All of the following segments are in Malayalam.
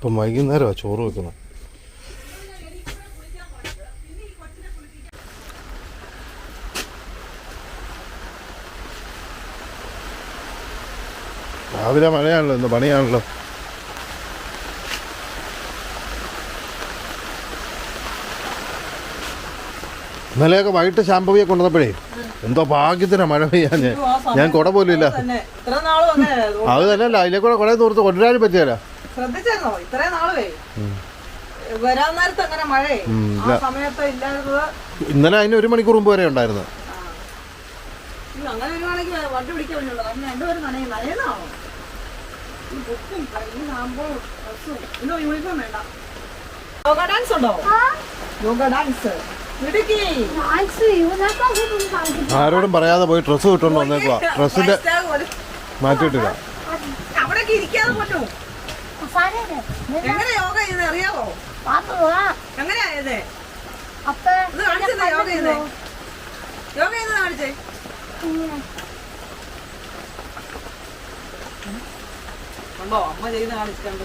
ഇപ്പം വൈകുന്നേരമാണ് ചോറ് വെക്കുന്നത്. രാവിലെ മഴയാണല്ലോ, ഇന്ന് പണിയാണല്ലോ. ഇന്നലെയൊക്കെ വൈകിട്ട് ശാമ്പവിയെ കൊണ്ടുവന്നപ്പോഴേ എന്തോ ഭാഗ്യത്തിനാ മഴ പെയ്യാൻ. ഞാൻ കുട പോലും ഇല്ല. അത് തന്നെയല്ല, അതിലെ കൂടെ കുറെ ദൂരത്ത് കൊണ്ടുവരാനും പറ്റിയല്ല. ഇന്നലെ അതിന് 1 മണിക്കൂർ മുമ്പ് വരെ ഉണ്ടായിരുന്നു. ആരോടും പറയാതെ പോയി ഡ്രസ്സ് കിട്ടുകൊണ്ട് വന്നേക്കുവാ. ഡ്രസ്സിന്റെ മാറ്റിയിട്ടില്ല. അമ്മ ചെയ്ത് കാണിച്ചിട്ടുണ്ട്.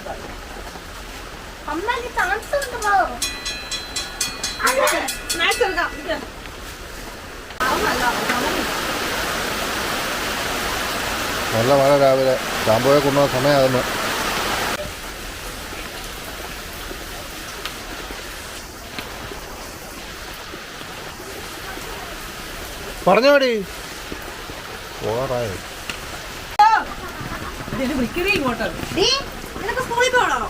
നല്ല മഴ രാവിലെ. ശാമ്പുവെ കൊണ്ടുപോകുന്ന സമയമാകുന്നു. പറഞ്ഞോടി ഓറായി. സ്കൂളിൽ പോണോ?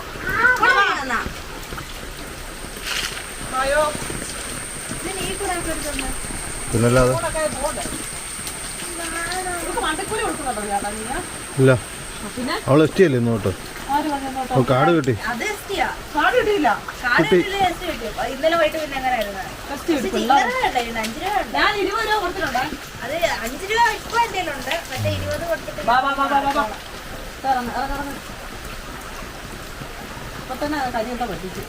പിന്നല്ലാതെ ഇല്ല. അവള് എസ്റ്റിയല്ലേ ഇന്നോട്ട്? കാട് കിട്ടി. ഇന്നലെ പോയിട്ട് പിന്നെ എങ്ങനെയായിരുന്നു? 5 രൂപ കൊടുത്തിട്ടുണ്ട്. അത് 5 രൂപ ഇപ്പൊ എന്തെങ്കിലും ഉണ്ട്. മറ്റേ 20 കൊടുത്തിട്ട് ഇപ്പൊ തന്നെ കരിയൊക്കെ പഠിച്ചു.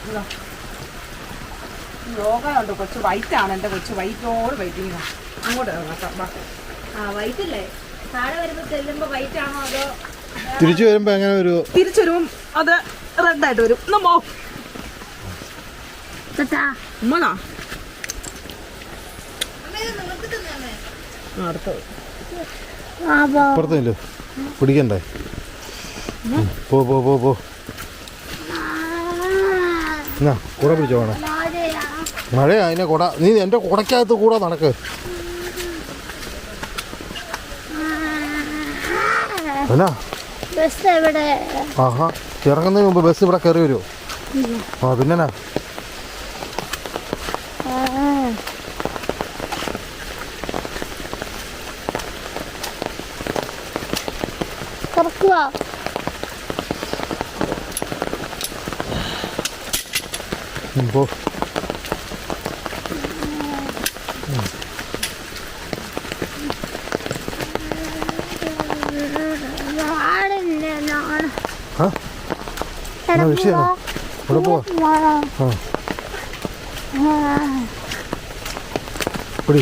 യോഗ ഉണ്ട്. കൊച്ചു വൈറ്റാണ് എൻ്റെ കൊച്ചു. വൈറ്റോട് വൈറ്റിങ്. അങ്ങോട്ട് വൈറ്റല്ലേ? താഴെ വരുമ്പോ ചെല്ലുമ്പോ വൈറ്റ് ആണോ അതോ തിരിച്ചു വരുമ്പോ എങ്ങനെ ഒരു തിരിച്ചു വരുമ്പോ അത് റെഡ് ആയിട്ട് വരും. നമ്മോ അടുത്തല്ലേ പിടിക്കണ്ടേ? പോ പോ പോ പോ. എന്നാ കൂടെ പിടിച്ചോ. വേണം മഴയാ. അതിനെ കുട നീ എൻ്റെ കുടക്കകത്ത് കൂടെ നടക്ക്. എന്നാ ആഹാ, ഇറങ്ങുന്നതിന് മുമ്പ് ബസ് ഇവിടെ കയറി വരുമോ? ആ പിന്നെന്നാ. പോ. വിഷയമാണോ? ഇവിടെ പോവാ. പിടി.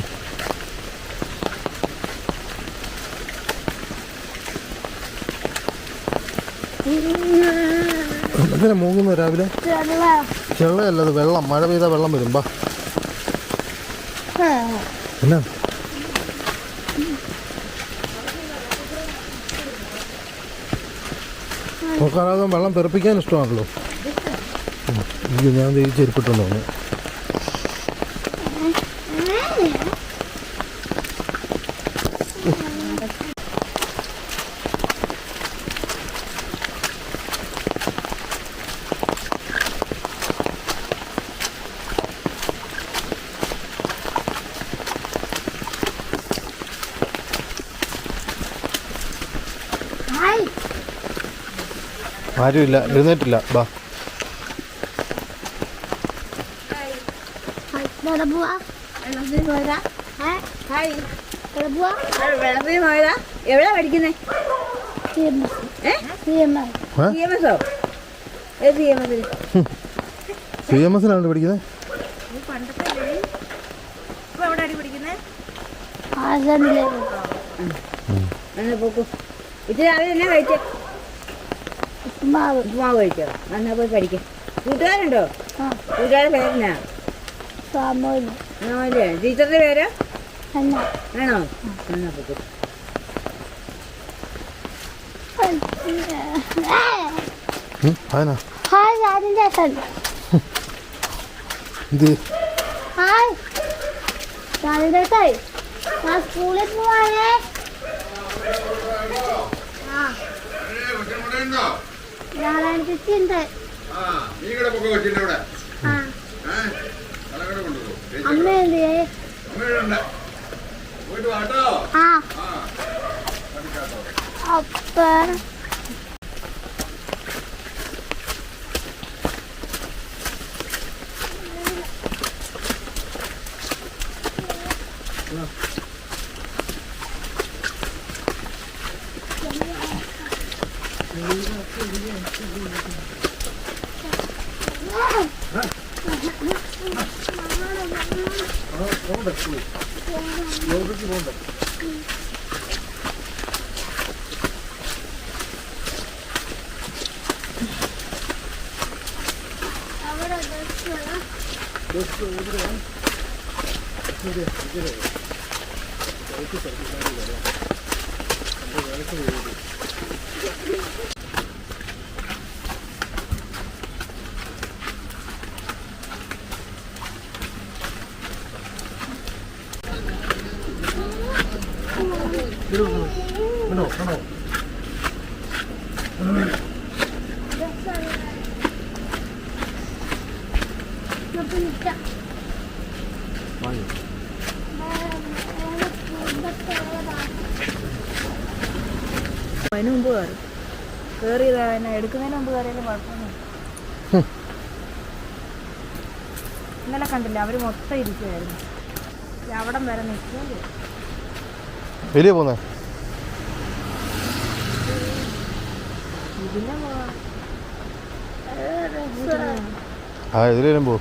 എങ്ങനെ മൂങ്ങുന്നു രാവിലെ? ചെള്ളയല്ലത് വെള്ളം. മഴ പെയ്താൽ വെള്ളം വരും. ബാ എന്നാ നോക്കാതെ വെള്ളം തെറിപ്പിക്കാൻ ഇഷ്ടമാണല്ലോ. ഞാൻ ഈ ചെരുപ്പിട്ടുണ്ടോ? ആരുമില്ല, എഴുന്നേറ്റില്ല. ബാ എവിടെയാ പഠിക്കുന്നേ? CMS-ലാണ് പഠിക്കുന്നത്. ഇത് രാവിലെ എന്നാ കഴിച്ചേ? ഉപ്പുമാവ് കഴിച്ചോ? എന്നാ പോയി പഠിക്കാം. കൂട്ടുകാരുണ്ടോ? കൂട്ടുകാരുടെ പേരെന്നാ? ടീച്ചറിന്റെ പേര് ആണോ? എന്നാ പോയി. അതിനാ ഹായ് രാജന്റെ ചേട്ടൻ. ഇത് ഹായ് രാജന്റെ ചേട്ടായി. ഞാൻ സ്കൂളിൽ പോവാനേ. നാരായണ ചേച്ചി ഉണ്ട്. അമ്മ എന്ത്? ആ അപ്പ അതിന് മുമ്പ് കയറിയതാ. എന്നെ എടുക്കുന്നതിന് മുമ്പ് കയറിയാലും കുഴപ്പമൊന്നും. ഇന്നലെ കണ്ടില്ല, അവര് മൊത്തം ഇരിക്കുമായിരുന്നു. അവിടം വരെ നിൽക്കുകയും വലിയ പോന്നേ. ഇതിനെ ആ ഇതിലും പോ.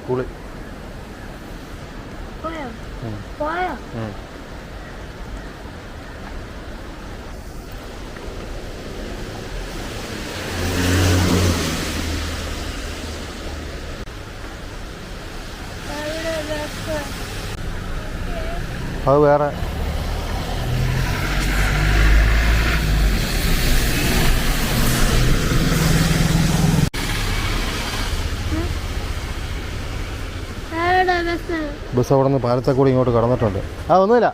സ്കൂളിൽ പോയോ? അത് വേറെ. ബസ് അവിടെ നിന്ന് പാലത്തെ കൂടി ഇങ്ങോട്ട് കടന്നിട്ടുണ്ട്. ആ ഒന്നുമില്ല.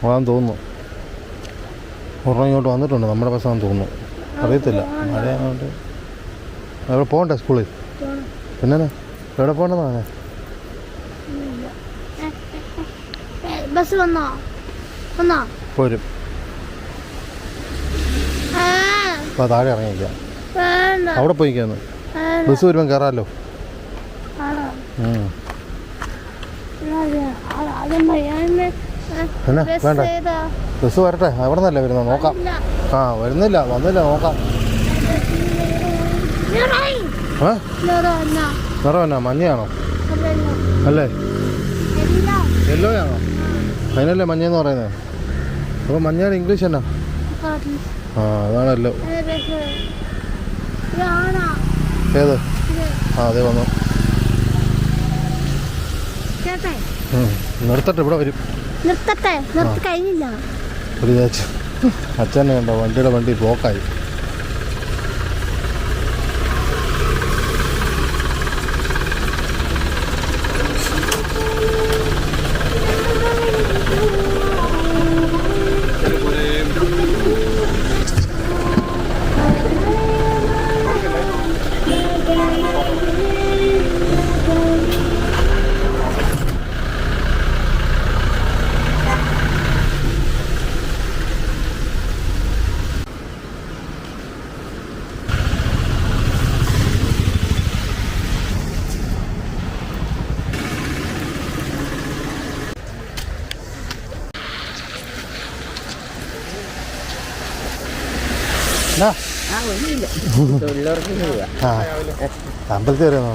അതാന്ന് തോന്നുന്നു. ഒരെണ്ണം ഇങ്ങോട്ട് വന്നിട്ടുണ്ട്. നമ്മുടെ ബസ്സാന്ന് തോന്നുന്നു. അറിയത്തില്ല. മഴയായതുകൊണ്ട് അവിടെ പോകണ്ടേ സ്കൂളിൽ? പിന്നെ എവിടെ പോകണ്ടെന്നാണ്? ബസ് വന്നോ? പോരും. അപ്പോൾ താഴെ ഇറങ്ങിക്കാം. അവിടെ പോയിക്കാന്ന്. ബസ് വരുമ്പം കയറാമല്ലോ. എന്നാ വേണ്ട, ബസ് വരട്ടെ. അവിടെ നിന്നല്ലേ വരുന്നത്? നോക്കാം. ആ വരുന്നില്ല, വന്നില്ല, നോക്കാം. നിറം എന്നാ മഞ്ഞയാണോ? അല്ലേ യെല്ലോയാണോ? അതിനല്ലേ മഞ്ഞയെന്ന് പറയുന്നത്. അപ്പോൾ മഞ്ഞയുടെ ഇംഗ്ലീഷ് എന്നാ? ആ അതാണല്ലോ. ഏത്? ആ അതെ വന്നു. നിർത്തട്ടെ, ഇവിടെ വരും. നിർത്തട്ടെ, നിർത്തി കഴിഞ്ഞില്ല. ഒരു അച്ഛനെ കണ്ടോ, വണ്ടിയുടെ വണ്ടി ബ്ലോക്കായി. എന്നാ ആ ഒന്നുമില്ല തൊഴിലുറപ്പ് പോവുക. ആ അമ്പലത്തിൽ കയറിയെന്നോ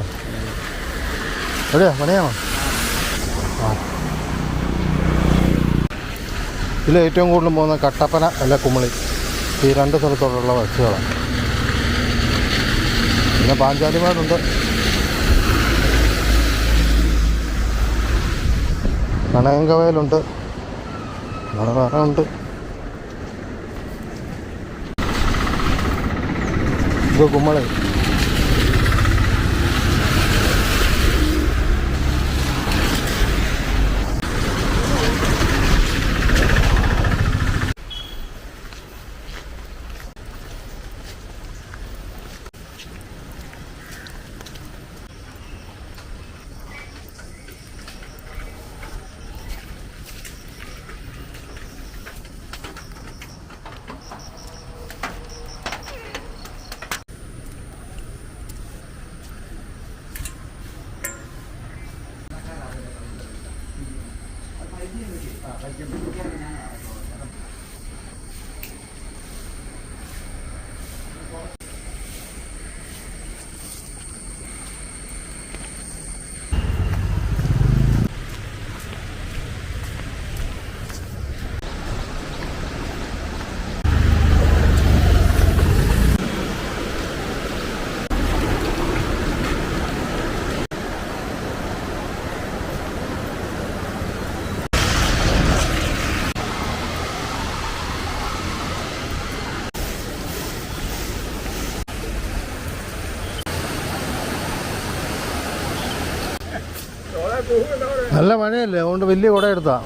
എവിടെയാ പണിയാണോ? ആ ഇതിൽ ഏറ്റവും കൂടുതൽ പോകുന്ന കട്ടപ്പന അല്ല കുമളി ഈ രണ്ട് സ്ഥലത്തോടുള്ള ബസ്സുകളാണ്. പിന്നെ പാഞ്ചാലിമാരുണ്ട്, കണയങ്കവയലുണ്ട്, അങ്ങനെ വേറെ ഉണ്ട്. ഇത് കുമളി. നല്ല മഴയല്ലേ, അതുകൊണ്ട് വലിയ കുട എടുത്താ.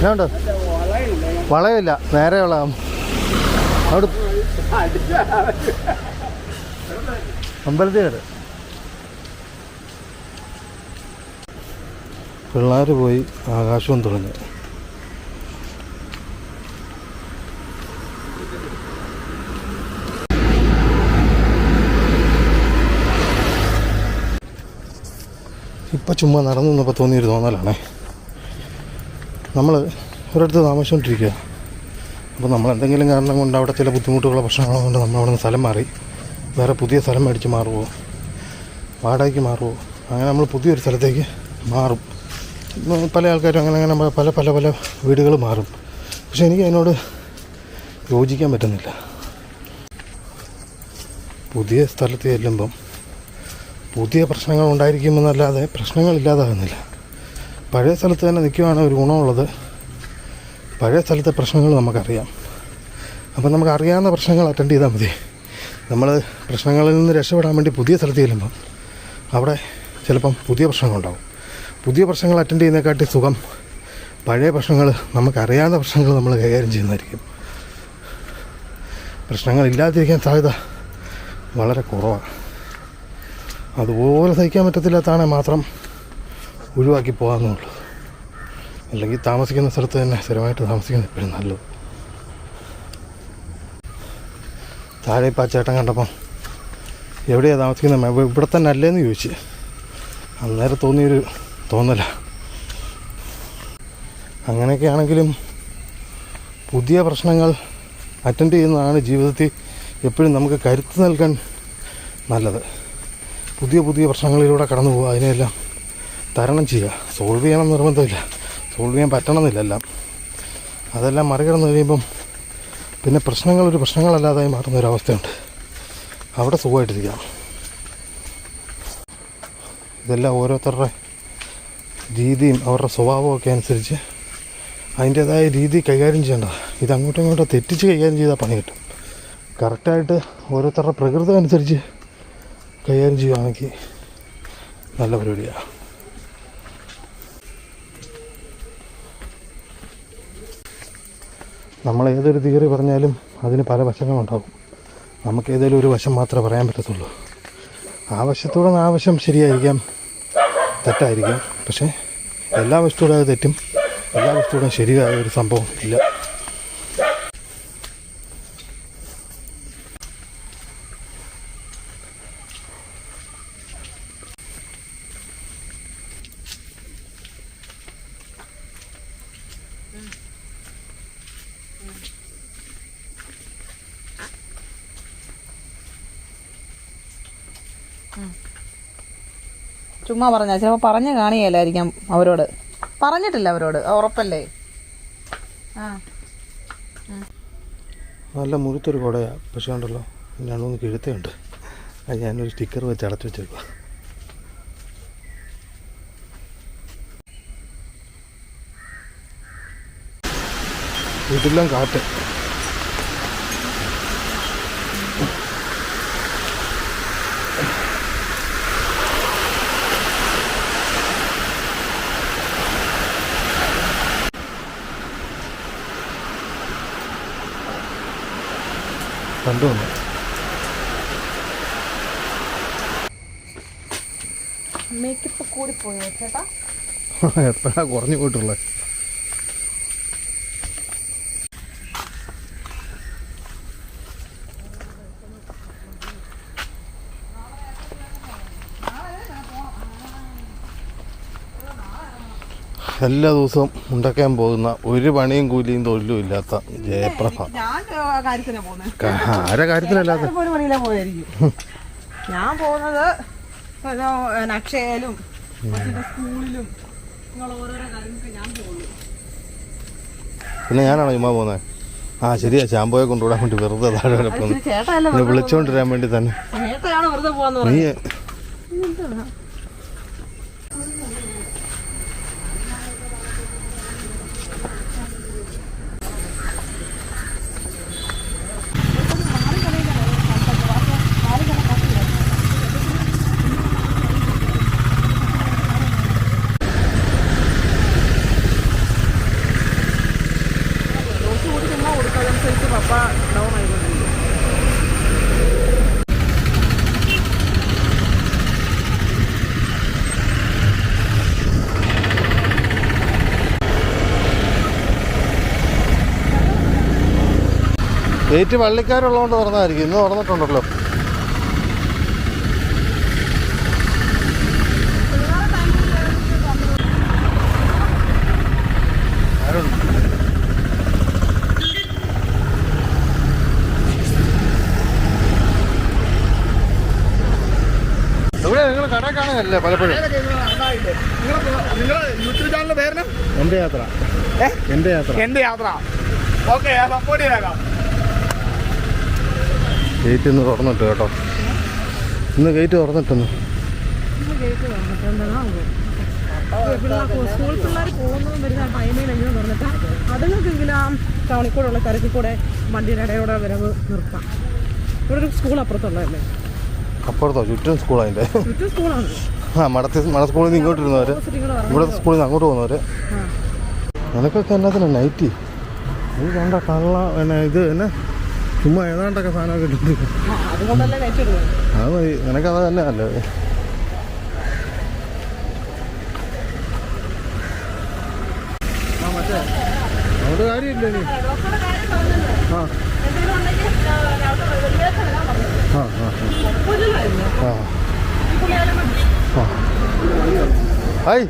ഞാനുണ്ട് വളയില്ല, നേരെ വളാം അവിടെ അമ്പലത്തിൽ കയറി. പിള്ളേർ പോയി, ആകാശവും തുറഞ്ഞു. ഇപ്പം ചുമ്മാ നടന്നു നിന്നപ്പോൾ തോന്നിയൊരു തോന്നലാണേ. നമ്മൾ ഒരിടത്ത് താമസിച്ചുകൊണ്ടിരിക്കുക. അപ്പോൾ നമ്മൾ എന്തെങ്കിലും കാരണം കൊണ്ട് അവിടെ ചില ബുദ്ധിമുട്ടുകളോ പ്രശ്നങ്ങളോ കൊണ്ട് നമ്മൾ അവിടെ നിന്ന് സ്ഥലം മാറി വേറെ പുതിയ സ്ഥലം മേടിച്ച് മാറുമോ, വാടകയ്ക്ക് മാറുമോ, അങ്ങനെ നമ്മൾ പുതിയൊരു സ്ഥലത്തേക്ക് മാറും. പല ആൾക്കാരും അങ്ങനെ പല പല പല വീടുകൾ മാറും. പക്ഷെ എനിക്ക് അതിനോട് യോജിക്കാൻ പറ്റുന്നില്ല. പുതിയ സ്ഥലത്ത് ചെല്ലുമ്പം പുതിയ പ്രശ്നങ്ങൾ ഉണ്ടായിരിക്കുമെന്നല്ലാതെ പ്രശ്നങ്ങളില്ലാതാകുന്നില്ല. പഴയ സ്ഥലത്ത് തന്നെ നിൽക്കുവാണ് ഒരു ഗുണമുള്ളത്. പഴയ സ്ഥലത്തെ പ്രശ്നങ്ങൾ നമുക്കറിയാം. അപ്പം നമുക്ക് അറിയാവുന്ന പ്രശ്നങ്ങൾ അറ്റൻഡ് ചെയ്താൽ മതി. നമ്മൾ പ്രശ്നങ്ങളിൽ നിന്ന് രക്ഷപ്പെടാൻ വേണ്ടി പുതിയ സ്ഥലത്ത് ചെല്ലുമ്പം അവിടെ ചിലപ്പം പുതിയ പ്രശ്നങ്ങളുണ്ടാകും. പുതിയ പ്രശ്നങ്ങൾ അറ്റൻഡ് ചെയ്യുന്നതിനെക്കാട്ടി സുഖം പഴയ പ്രശ്നങ്ങൾ, നമുക്കറിയാവുന്ന പ്രശ്നങ്ങൾ നമ്മൾ കൈകാര്യം ചെയ്യുന്നതായിരിക്കും. പ്രശ്നങ്ങളില്ലാതിരിക്കാൻ സാധ്യത വളരെ കുറവാണ്. അതുപോലെ സഹിക്കാൻ പറ്റത്തില്ലാത്തതാണെ മാത്രം ഒഴിവാക്കി പോകാമെന്നുള്ളൂ. അല്ലെങ്കിൽ താമസിക്കുന്ന സ്ഥലത്ത് തന്നെ സ്ഥിരമായിട്ട് താമസിക്കുന്നത് എപ്പോഴും നല്ലത്. താഴെ ഇപ്പോൾ ആ ചേട്ടൻ കണ്ടപ്പം എവിടെയാണ് താമസിക്കുന്നത്, ഇവിടെ തന്നെ അല്ലേന്ന് ചോദിച്ച്. അന്നേരം തോന്നിയൊരു തോന്നല. അങ്ങനെയൊക്കെ ആണെങ്കിലും പുതിയ പ്രശ്നങ്ങൾ അറ്റൻഡ് ചെയ്യുന്നതാണ് ജീവിതത്തിൽ എപ്പോഴും നമുക്ക് കരുത്ത് നൽകാൻ നല്ലത്. പുതിയ പുതിയ പ്രശ്നങ്ങളിലൂടെ കടന്നു പോകുക, അതിനെല്ലാം തരണം ചെയ്യുക. സോൾവ് ചെയ്യണം നിർബന്ധമില്ല, സോൾവ് ചെയ്യാൻ പറ്റണമെന്നില്ല എല്ലാം. അതെല്ലാം മറികടന്ന് കഴിയുമ്പം പിന്നെ പ്രശ്നങ്ങളൊരു പ്രശ്നങ്ങളല്ലാതായി മാറുന്നൊരവസ്ഥയുണ്ട്. അവിടെ സുഖമായിട്ടിരിക്കാം. ഇതെല്ലാം ഓരോരുത്തരുടെ രീതിയും അവരുടെ സ്വഭാവവും ഒക്കെ അനുസരിച്ച് അതിൻ്റേതായ രീതി കൈകാര്യം ചെയ്യേണ്ടതാണ്. ഇതങ്ങോട്ടും ഇങ്ങോട്ടും തെറ്റിച്ച് കൈകാര്യം ചെയ്താൽ പണി കിട്ടും. കറക്റ്റായിട്ട് ഓരോരുത്തരുടെ പ്രകൃതം അനുസരിച്ച് കൈകാര്യം ചെയ്യുകയാണെങ്കിൽ നല്ല പരിപാടിയാണ്. നമ്മൾ ഏതൊരു തിയറി പറഞ്ഞാലും അതിന് പല വശങ്ങളുണ്ടാകും. നമുക്ക് ഏതെങ്കിലും ഒരു വശം മാത്രമേ പറയാൻ പറ്റത്തുള്ളൂ. ആ വശത്തൂടെ ആ വശം ശരിയായിരിക്കാം, തെറ്റായിരിക്കാം. പക്ഷേ എല്ലാ വശത്തൂടെ അത് തെറ്റും, എല്ലാ വശത്തൂടെ ശരിയായ ഒരു സംഭവം ഇല്ല. ചുമ്മാ പറഞ്ഞാ ചിലപ്പോൾ പറഞ്ഞു കാണിയല്ലായിരിക്കാം അവരോട്. പറഞ്ഞിട്ടില്ല അവരോട്, ഉറപ്പല്ലേ? ആ നല്ല മുഴുത്തൊരു കുടയാണ്. പക്ഷേ ഉണ്ടല്ലോ രണ്ടൂന്ന് കിഴുത്തുണ്ട്. അത് ഞാനൊരു സ്റ്റിക്കർ വെച്ച് അടച്ചു വെച്ചേക്കുക. വീട്ടിലും കാറ്റ്. കണ്ടു വന്നു. മേക്കപ്പ് കൂടി പോയോ ചേട്ടാ? എപ്പോഴാണ് കുറഞ്ഞു പോയിട്ടുള്ളത്? എല്ലാ ദിവസവും ഉണ്ടാക്കാൻ പോകുന്ന ഒരു പണിയും കൂലിയും തൊഴിലും ഇല്ലാത്ത ജയപ്രഭ. ആരെ കാര്യത്തിനല്ലാതെ ഞാൻ പോകുന്നത് അക്ഷയയിലും സ്കൂളിലും ഓരോരോ കാര്യങ്ങൾക്ക് ഞാൻ പോകുന്നു. പിന്നെ ഞാനാണോ ചുമ്മാ പോകുന്നത്? ആ ശരിയാ, ശാമ്പോയെ കൊണ്ടുവിടാൻ വേണ്ടി വെറുതെ താഴെ വരെ പോകുന്നു. വിളിച്ചോണ്ടിരാൻ വേണ്ടി തന്നെ. നീ ഗേറ്റ് വള്ളിക്കാരുള്ളതുകൊണ്ട് തുറന്നായിരിക്കും. ഇന്ന് തുറന്നിട്ടുണ്ടല്ലോ. ഇവിടെ നിങ്ങൾ കട കാണുകയല്ലേ പലപ്പോഴും? എന്റെ യാത്ര. ഓക്കെ, സപ്പോർട്ട് ചെയ്തേക്കാം. ഗേറ്റ് ഇന്ന് തുറന്നിട്ട് കേട്ടോ. ഇന്ന് ഗേറ്റ് തുറന്നിട്ടെന്ന്. സ്കൂൾ പിള്ളേർ പോകുന്നതും വരുന്ന ടൈമിലെങ്കിലും തുറന്നിട്ട് അതുങ്ങൾക്കെങ്കിലും ആ ടൗണിക്കൂടെയുള്ള തിരക്കിൽ കൂടെ വണ്ടിയുടെ ഇടയോടെ വരവ് നിർത്താം. ഇവിടെ ഒരു സ്കൂൾ അപ്പുറത്തുള്ളതല്ലേ? അപ്പുറത്തോ? ചുറ്റും സ്കൂളതിൻ്റെ. ചുറ്റും സ്കൂളാണ്. ആ മട സ്കൂളിൽ നിന്ന് ഇങ്ങോട്ട് ഇരുന്നവർ, ഇവിടെ സ്കൂളിൽ നിന്ന് അങ്ങോട്ട് പോകുന്നവർ. നിനക്കൊക്കെ എന്നാത്തിന് നൈറ്റി? ഇത് കണ്ട കള്ള ഇത് എന്നെ ചുമ്മാ ഏതാണ്ടൊക്കെ സാധനമൊക്കെ ഇട്ടിട്ട് അത് മതി. നിനക്കത് തന്നെ നല്ലത്. മറ്റേ അതുകൊണ്ട് കാര്യമില്ല നീ. ആ ആ ആ ആ ഹായ്.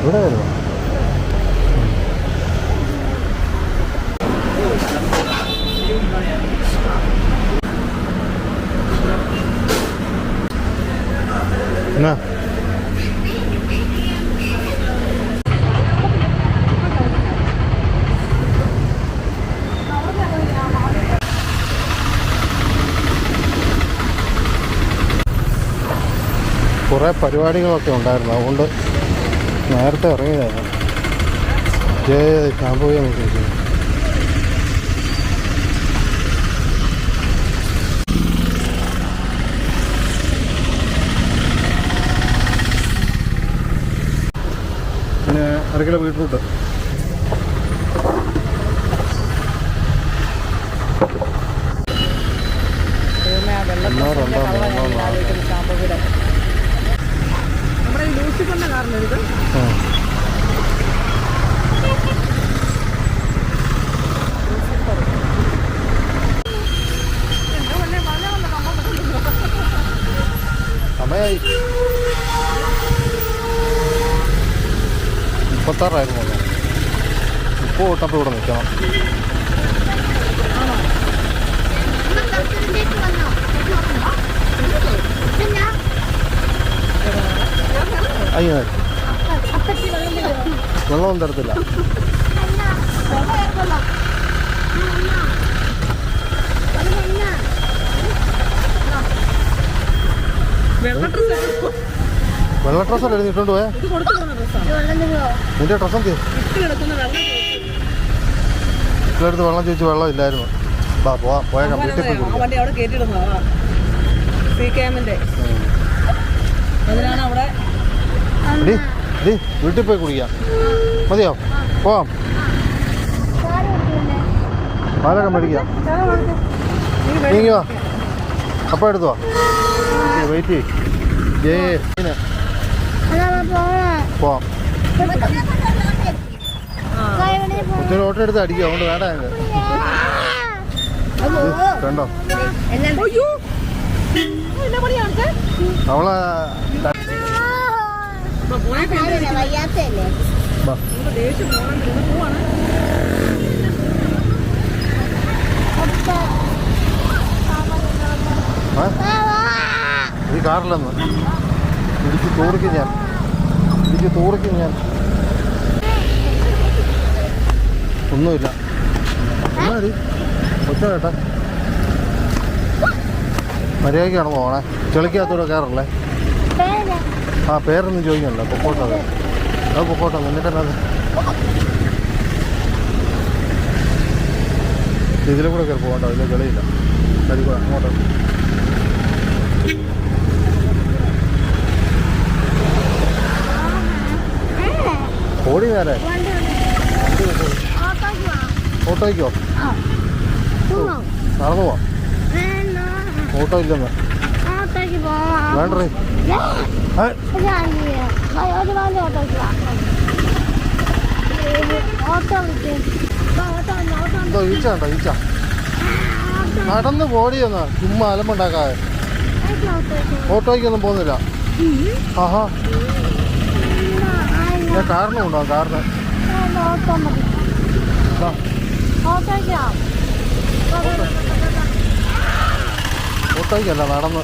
ഇവിടെ വരുമോ? എന്നാ കുറേ പരിപാടികളൊക്കെ ഉണ്ടായിരുന്നു, അതുകൊണ്ട് നേരത്തെ ഇറങ്ങിയതായിരുന്നു. ശാമ്പോയെ നോക്കി. പിന്നെ 1 കിലോ ബീട്രൂട്ട്. 30 ഇപ്പോൾ വിട്ടപ്പോൾ ഇവിടെ നിൽക്കണം. അയ്യോ വെള്ളമൊന്നും തരത്തില്ല. വെള്ള ഡ്രസ്സല്ലേ എഴുതിയിട്ടുണ്ട് പോയാ? നിന്റെ ഡ്രസ്സ് എന്ത് ഇട്ടെടുത്ത് വെള്ളം ചോദിച്ചു വെള്ളം ഇല്ലായിരുന്നു. ബാ പോയേക്കാം വീട്ടിൽ പോയി കുടിക്കാം. വണ്ടി അവിടെ കേട്ടിടുന്നതാ സി ക്യാമിന്റെ. അതിനാണ് അവിടെ വീട്ടിൽ പോയി കുടിക്കാം. മതിയോ? പോവാം. പാലൊക്കെ മേടിക്കാം. നീങ്ങുവാ അപ്പം എടുത്തു വാ. വെയിറ്റ് പോവാം. ഒത്തിരി ഓട്ടോ എടുത്ത് അടിക്കുക. അതുകൊണ്ട് വേണ്ട ഞങ്ങൾക്ക് കണ്ടോ അവളെ ഈ കാറിലെന്ന് ഇടിച്ച് തൂറിക്കും ഞാൻ ഒന്നുമില്ല. എന്നാടി ഒറ്റ കേട്ടാ മര്യാദയ്ക്കാണ് പോകണേ. ചെളിക്കകത്തൂടെ കയറല്ലേ. ആ പേരൊന്നും ചോദിക്കണല്ലോ. പൊക്കോട്ടെ അത് പൊക്കോട്ടെ. എന്നിട്ടെന്നത് ഇതിലെ കൂടെ കയറി പോകണ്ട. അതിലെ ചെളിയില്ല. കരിക്കൂടെ അങ്ങോട്ട് ഓടി നേരെ ഓട്ടോയ്ക്കോ? നടന്നു പോവാം. ഓട്ടോ ഇല്ലെന്ന് വേണ്ടേ? എന്തോ ഈച്ച ഉണ്ടോ? ഈച്ച നടന്ന് പോടിയൊന്ന് ചുമ്മാ അലമ്പുണ്ടാക്കാതെ. ഓട്ടോയ്ക്കൊന്നും പോകുന്നില്ല. ആഹാ ഞാൻ കാറിന് കൊണ്ടുപോകാം. കാറിന് ഓട്ടോയ്ക്കല്ല നടന്ന്.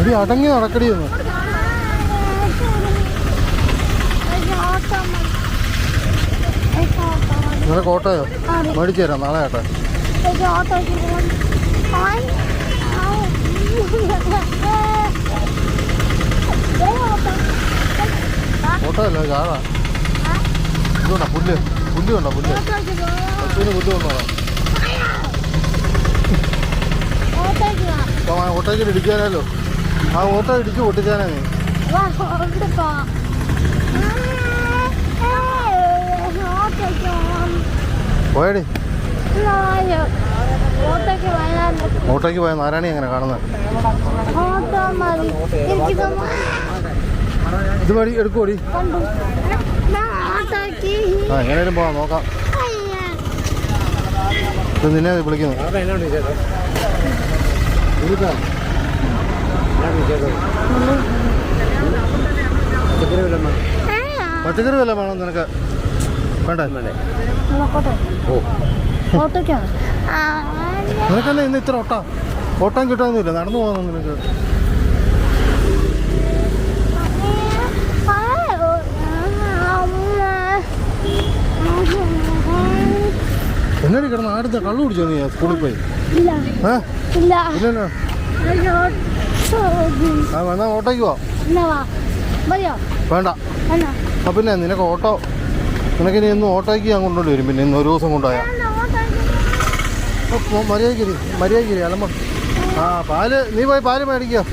എടി അടങ്ങി നടക്കടി ഒന്ന്. നിനക്ക് ഓട്ടോയോ? മേടിച്ചു തരാം നാളെ ഏട്ടെ. ഓട്ടോ അല്ല കാറാ. ഇതുകൊണ്ടാ പുല്ല് കൊണ്ടോ? പുല്ല് പശുവിന് പുല്ല് കൊണ്ടോടാ. ഓട്ടോയ്ക്ക് ഇടിക്കാനല്ലോ. ആ ഓട്ടോ ഇടിച്ച് പൊട്ടിക്കാനാ നീ. പോയടി ഓട്ടോയ്ക്ക് പോയ നാരായണി എങ്ങനെ കാണുന്നത്? ഇത് മതി എടുക്കുമോടി? ആ എങ്ങനെയും പോവാം നോക്കാം. ഇത് നിന്നെ വിളിക്കുന്നു. പച്ചക്കറി വല്ല വേണം നിനക്ക്? വേണ്ട നിനക്കല്ലേ ഇന്ന് ഇത്ര ഓട്ടം കിട്ടാനൊന്നുമില്ല. നടന്നു പോകുന്നു നിനക്ക്. എന്നടി കിടന്ന് ആടുന്ന കള്ളു കുടിച്ചോ നീ സ്കൂളിൽ പോയി? ഇല്ലല്ലോ. ആ വേണ ഓട്ടോയ്ക്ക് പോവാം. വേണ്ട. ആ പിന്നെ നിനക്ക് ഓട്ടോ നിനക്കിനി ഇന്ന് ഓട്ടോയ്ക്ക് ഞാൻ കൊണ്ടുകൊണ്ട് വരും. പിന്നെ ഇന്ന് ഒരു ദിവസം കൊണ്ടുപോയാ മര്യാദയ്ക്ക് അലമ്പ. ആ പാല് നീ പോയി പാല് മേടിക്കോ?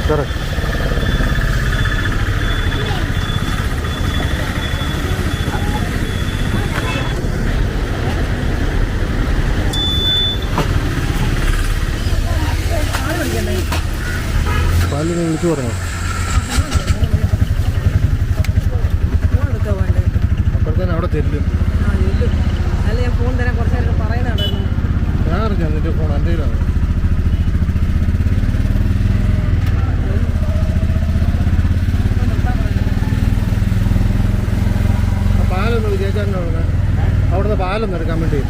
Correct. വിളിച്ചു പറഞ്ഞു. അപ്പോഴത്തേനും അവിടെ ചെല്ലും. അല്ല ഞാൻ ഫോൺ തരാൻ കുറച്ച് നേരം പറയുന്നുണ്ടായിരുന്നു. ഞാൻ അറിഞ്ഞു നിന്റെ ഫോൺ എൻ്റെ കയ്യിലാണ്. പാലൊന്ന് ചേച്ചാൻ്റെ അവിടുന്ന് പാലൊന്നും എടുക്കാൻ വേണ്ടി.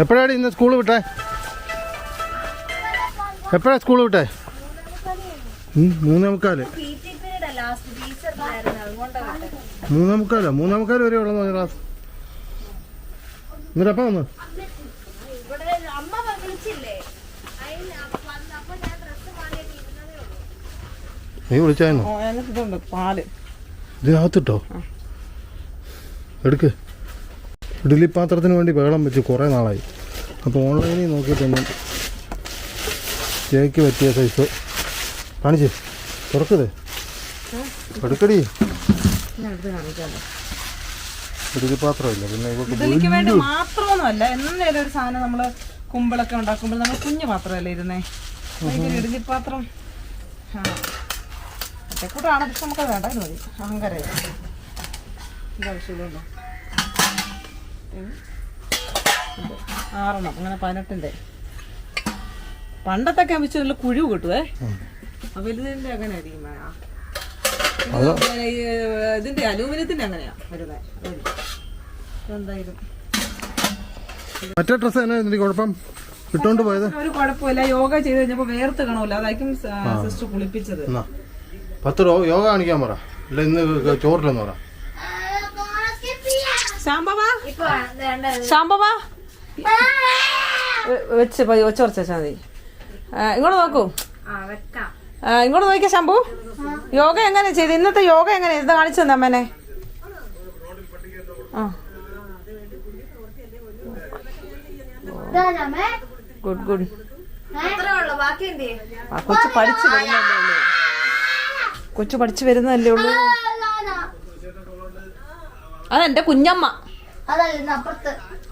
എപ്പോഴാണ് ഇന്ന് സ്കൂൾ വിട്ടേ? എപ്പോഴാണ് സ്കൂൾ വിട്ടേ? 3:45. 3:45 വരെ ഉള്ളതെന്ന് പറഞ്ഞ ക്ലാസ്. എന്നിട്ട് എപ്പോൾ വന്നു? നീ വിളിച്ചായിരുന്നോ? ഇതിനകത്തിട്ടോ? എടുക്ക്. ഇഡ്ഡലി പാത്രത്തിന് വേണ്ടി ബഹളം വെച്ച് കുറേ നാളായി. അപ്പോൾ ഓൺലൈനിൽ നോക്കിയിട്ടൊന്നും കേക്ക് പറ്റിയ സൈസ് കാണിച്ച് തുറക്കത് എടുക്കടി. ഇഡ്ഡലി പാത്രമില്ല. പിന്നെ ഇഡ്ഡലിക്ക് വേണ്ടി മാത്രമൊന്നുമല്ല, എന്നേലും ഒരു സാധനം നമ്മള് കുമ്പിളൊക്കെ ഉണ്ടാക്കുമ്പോൾ നമ്മൾ കുഞ്ഞു പാത്രമല്ലേ ഇരുന്നേ. ഇഡ്ഡലി പാത്രം കൂട്ടാണ്. പക്ഷെ നമുക്ക് വേണ്ട, ഇത് മതി. അഹങ്കാരം ഇതാവശ്യമില്ലല്ലോ. 6 അങ്ങനെ 18. പണ്ടത്തൊക്കെ വെച്ച് കുഴിവ് കിട്ടുവേ. വലുതിന്റെ അങ്ങനെ ആയിരിക്കും. ഇതിന്റെ അലൂമിനിയത്തിന്റെ അങ്ങനെയാ വരുന്നത്. എന്തായാലും മറ്റേ ഡ്രസ്സ് തന്നെ കുഴപ്പം ഇട്ടോണ്ട് പോയത് ഒരു കുഴപ്പമില്ല. യോഗ ചെയ്ത് കഴിഞ്ഞപ്പോ വേർത്ത് കാണുമല്ലോ, അതായിരിക്കും സിസ്റ്റർ കുളിപ്പിച്ചത്. 10 യോഗ കാണിക്കാൻ പറ. അല്ല ഇന്ന് ചോറില്ലെന്ന് പറ. ശാമ്പവാ വെച്ച് കുറച്ച് വെച്ചാൽ മതി. ഇങ്ങോട്ട് നോക്കൂ, ഇങ്ങോട്ട് നോക്കിയ ശാമ്പു. യോഗ എങ്ങനെ ചെയ്ത്? ഇന്നത്തെ യോഗ എങ്ങനെ ഇത് കാണിച്ചു തന്നെ അമ്മേനെ. Good good. കൊച്ചു പഠിച്ചു വരുന്നതല്ലേ ഉള്ളൂ. അതെന്റെ കുഞ്ഞമ്മ,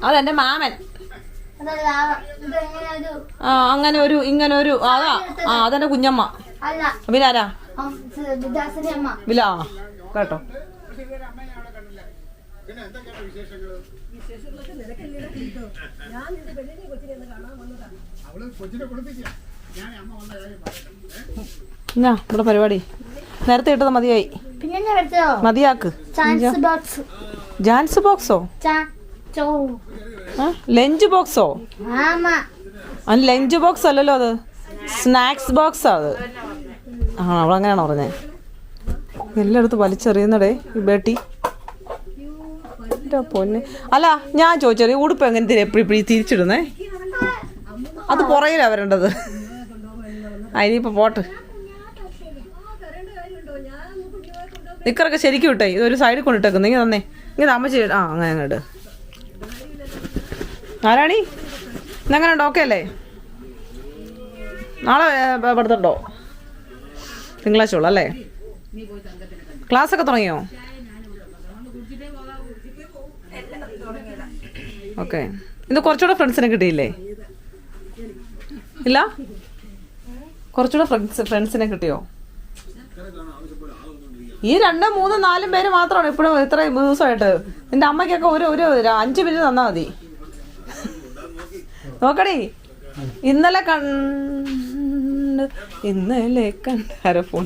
അതെന്റെ മാമൻ. അങ്ങനെ ഒരു ഇങ്ങനെ ഒരു അതാ. അതെന്റെ കുഞ്ഞമ്മ. വിലാരാ? വിലാ കേട്ടോ. എന്നാ ഇവിടെ പരിപാടി നേരത്തെ ഇട്ടത് മതിയായി. പിന്നെ ഞാൻ എടുത്തോ മതിയാക്ക്. Chance box. ജാൻസ് ബോക്സോ? ലഞ്ച് ബോക്സോ? ആമാ അത് ലഞ്ച് ബോക്സ് അല്ലല്ലോ, അത് സ്നാക്സ് ബോക്സാ അത്. ആ അവളങ്ങനെയാണോ പറഞ്ഞേ? എല്ലായിടത്തും വലിച്ചെറിയുന്നടേ ഈ ബേട്ടി. പൊന്നെ. അല്ല ഞാൻ ചോദിച്ചറിയ ഉടുപ്പ് എങ്ങനെ എപ്പോഴും തിരിച്ചിടുന്നേ? അത് പുറകിലാ വരേണ്ടത്. അതിനിപ്പോൾ പോട്ട്. നിക്കറൊക്കെ ശരിക്കും ഇട്ടേ, ഇതൊരു സൈഡിൽ കൊണ്ടിട്ടേക്കുന്നു. ഇങ്ങനെ തന്നെ ഇങ്ങനെ അമ്മച്ചി. ആ അങ്ങനെ അങ്ങോട്ട്. ആരാണി ഇന്നെങ്ങനെ ഓക്കെ അല്ലേ? നാളെ പഠിത്തമുണ്ടോ? തിങ്കളാഴ്ച ഉള്ളു അല്ലേ? ക്ലാസ്സൊക്കെ തുടങ്ങിയോ? ഓക്കെ. ഇന്ന് കുറച്ചുകൂടെ ഫ്രണ്ട്സിനെ കിട്ടിയില്ലേ? ഇല്ല, കുറച്ചുകൂടെ ഫ്രണ്ട്സിനെ കിട്ടിയോ? ഈ 2, 3, 4 പേര് മാത്രമാണ് ഇപ്പോഴും ഇത്രയും ദിവസമായിട്ട്. നിന്റെ അമ്മയ്ക്കൊക്കെ ഒരു 5 മിനിറ്റ് തന്നാൽ മതി. നോക്കടി, ഇന്നലെ കണ്ടാരോ ഫോൺ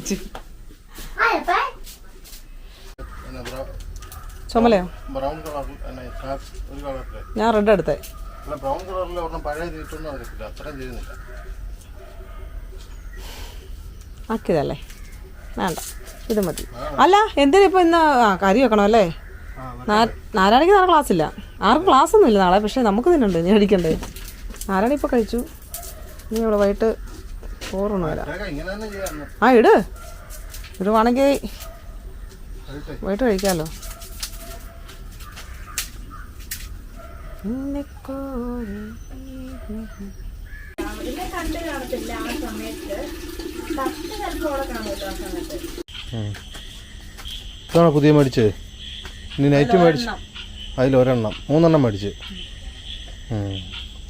ചുമലയോ? ഞാൻ റെഡ് എടുത്തേ. ആക്കിയതല്ലേ, വേണ്ട ഇത് മതി. അല്ല എന്തിനാ ഇപ്പൊ ഇന്ന് കറി വെക്കണം അല്ലേ? നാരായണിക്ക് നാളെ ക്ലാസ് ഇല്ല. ആർക്കും ക്ലാസ് ഒന്നും ഇല്ല നാളെ. പക്ഷെ നമുക്ക് തിന്നുണ്ട്, ഞാൻ അടിക്കണ്ടേ. നാരായണി ഇപ്പൊ കഴിച്ചു. ഇനി ഇവിടെ വൈകിട്ട് ചോറൊന്നും വരാം. ആ ഇടുവാണെങ്കിൽ വൈകിട്ട് കഴിക്കാമല്ലോ. ഇതാണോ പുതിയ മേടിച്ചത്? ഇനി നൈറ്റ് മേടിച്ച് അതിലൊരെണ്ണം 3 എണ്ണം മേടിച്ച്.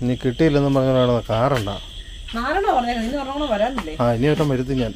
ഇനി കിട്ടിയില്ലെന്നും പറഞ്ഞാൽ കാറുണ്ടാ. ആ ഇനി ഒരെണ്ണം വരുത്തി ഞാൻ.